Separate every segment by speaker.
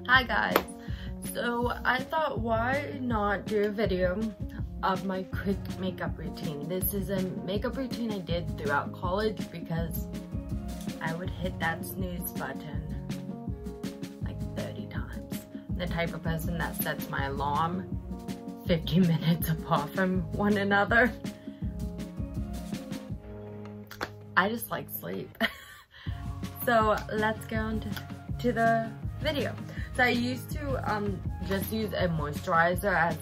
Speaker 1: Hi guys, so I thought why not do a video of my quick makeup routine. This is a makeup routine I did throughout college because I would hit that snooze button like 30 times. I'm the type of person that sets my alarm 50 minutes apart from one another. I just like sleep. So let's go on to the video. So I used to just use a moisturizer as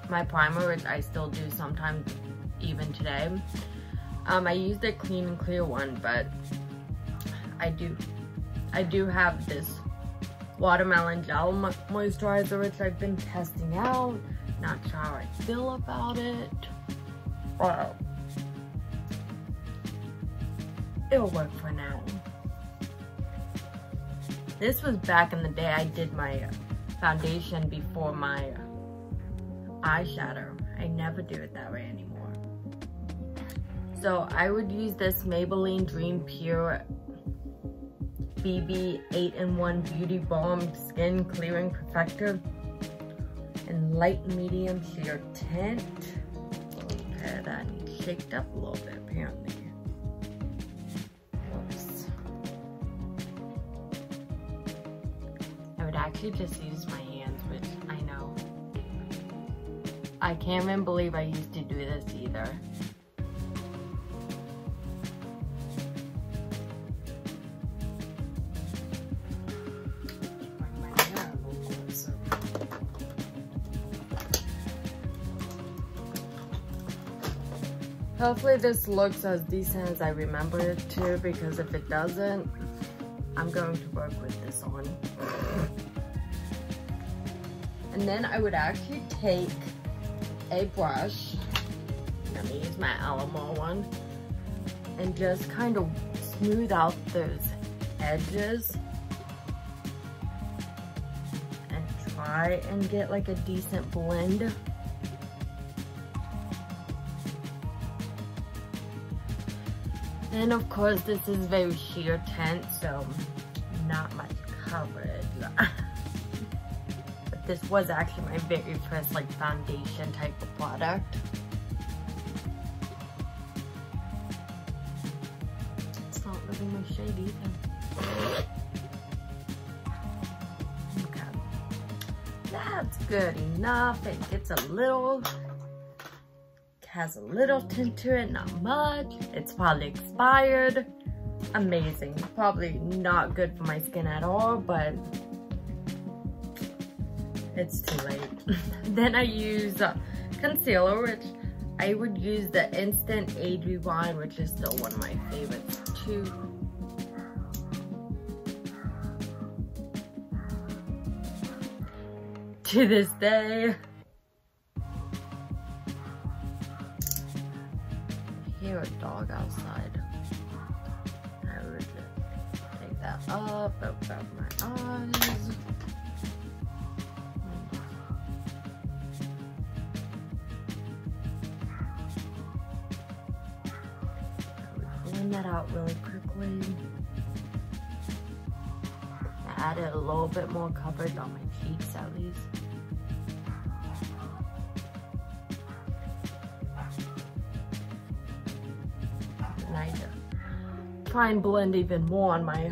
Speaker 1: my primer, which I still do sometimes even today. I used a clean and clear one, but I do have this watermelon gel moisturizer, which I've been testing out. Not sure how I feel about it. Well, it'll work for now. This was back in the day I did my foundation before my eyeshadow. I never do it that way anymore. So I would use this Maybelline Dream Pure BB 8-in-1 Beauty Balm Skin Clearing Perfector in light medium sheer tint. Okay, that needs shaked up a little bit apparently. I would actually just use my hands, which I know. I can't even believe I used to do this either. Hopefully this looks as decent as I remember it to, because if it doesn't, I'm going to work with this on. And then I would actually take a brush, I'm gonna use my Alamo one, and just kind of smooth out those edges and try and get like a decent blend. And of course this is very sheer tint, so not much coverage. But this was actually my very first like foundation type of product. It's not really my shade either. Okay, that's good enough. It gets a little, has a little tint to it, not much. It's probably expired. Amazing. Probably not good for my skin at all, but it's too late. Then I use concealer, which I would use the Instant Age Rewind, which is still one of my favorites too. To this day. Hear a dog outside. I would take that up, open up my eyes. I would blend that out really quickly. I added a little bit more coverage on my cheeks at least. And I try and blend even more on my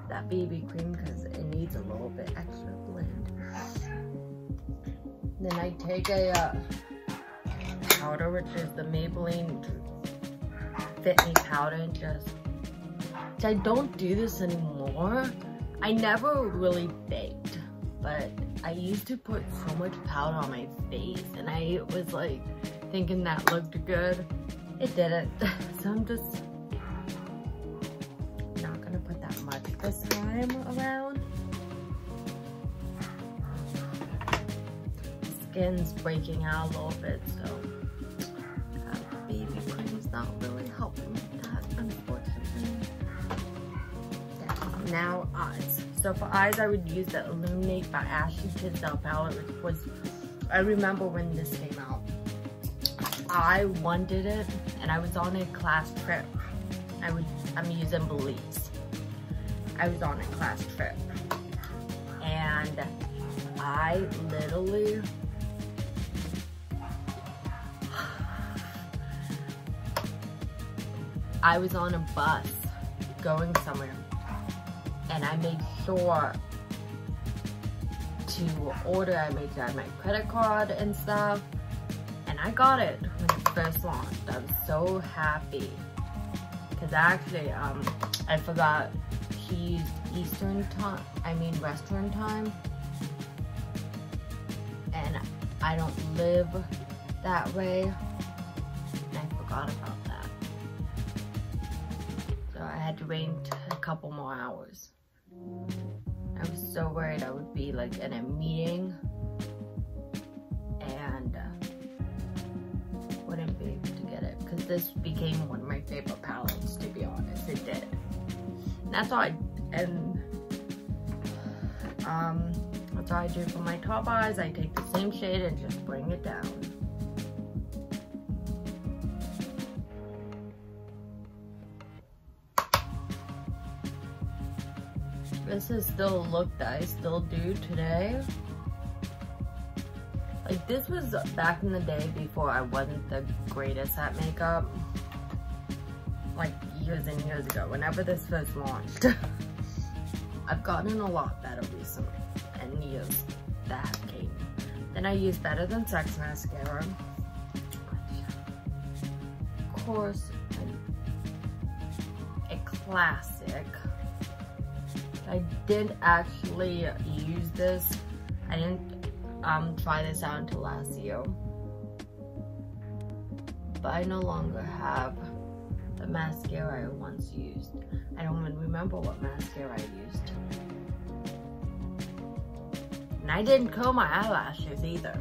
Speaker 1: that BB cream because it needs a little bit extra blend. Then I take a powder, which is the Maybelline Fit Me powder, and just, I don't do this anymore. I never really baked, but I used to put so much powder on my face, and I was like thinking that looked good. It didn't. So I'm just not gonna put that much this time around. Skin's breaking out a little bit, so baby cream is not really helping with that, unfortunately. Yeah. Now eyes. So for eyes, I would use the Illuminate by Ashley Tisdale palette, which was, I remember when this came out. I wanted it, and I was on a class trip. I'm using Belize. I was on a class trip. and I literally I was on a bus going somewhere, and I made sure to order. I made sure I had my credit card and stuff, and I got it when it first launched. I was so happy because actually I forgot he used restaurant time, and I don't live that way, and I forgot about that. So I had to wait a couple more hours. I was so worried I would be like in a meeting and wouldn't be able to get it, because this became one of my favorite palettes, to be honest. It did. And that's all that's all I do for my top eyes. I take the same shade and just bring it down. This is still a look that I still do today. Like, this was back in the day before I wasn't the greatest at makeup. Like, years and years ago, whenever this first launched. I've gotten a lot better recently, and years that came. Then I used Better Than Sex mascara. Of course, a classic. I did actually use this. I didn't try this out until last year. But I no longer have the mascara I once used. I don't even remember what mascara I used. And I didn't curl my eyelashes either.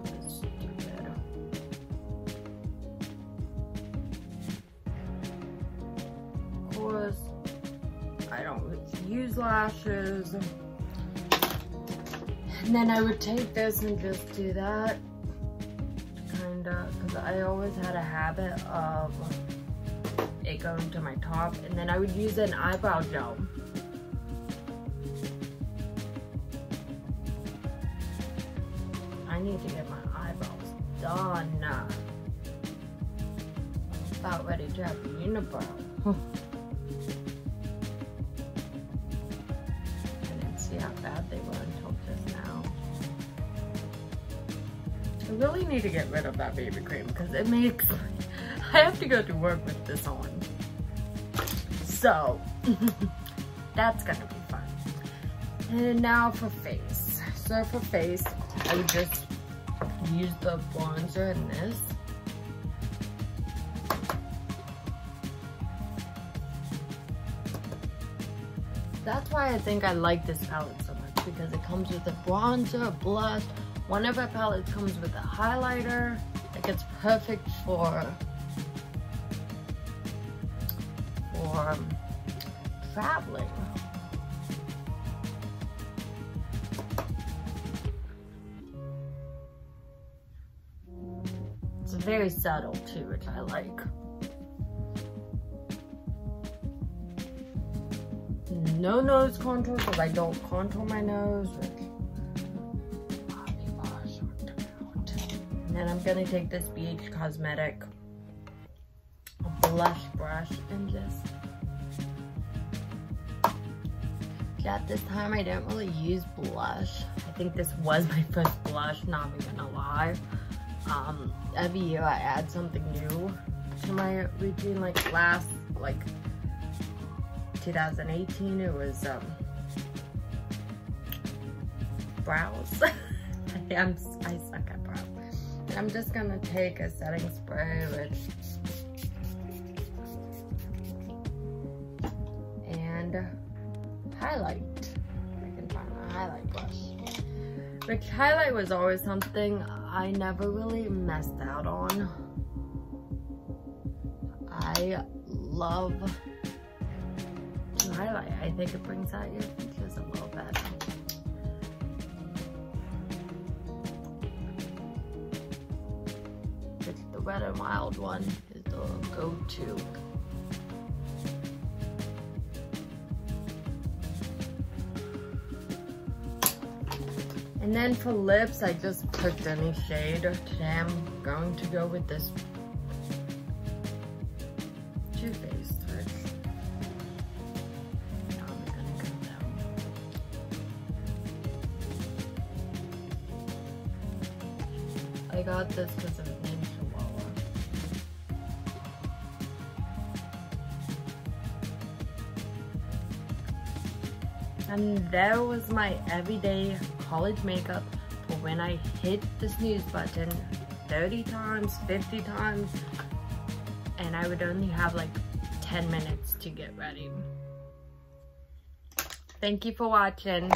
Speaker 1: That's stupid. Of course, I don't use lashes. And then I would take this and just do that. Kinda, because I always had a habit of it going to my top. And then I would use an eyebrow gel. I need to get my eyebrows done. About ready to have a unibrow. How bad they were until just now. I really need to get rid of that BB cream because it makes I have to go to work with this on. So that's gonna be fun. And now for face. So for face, I would just use the bronzer in this. That's why I think I like this palette so much, because it comes with a bronzer, a blush. One of our palettes comes with a highlighter. Like, it's perfect for traveling. It's very subtle too, which I like. No nose contour, because I don't contour my nose, which a lot of people are shocked about. And then I'm gonna take this BH Cosmetic blush brush and just, at this time I didn't really use blush. I think this was my first blush, not even gonna lie. Every year I add something new to my routine. Like last, 2018, it was brows. I suck at brows. I'm just gonna take a setting spray and highlight. I can find my highlight brush. Which highlight was always something I never really messed out on. I love highlight. I think it brings out your features a little bit. The Wet n Wild one is the go-to. And then for lips, I just picked any shade. Today I'm going to go with this Too Faced, right? Now I'm gonna go down. I got this because of name Chihuahua. And that was my everyday college makeup for when I hit the snooze button 30 times, 50 times, and I would only have like 10 minutes to get ready. Thank you for watching.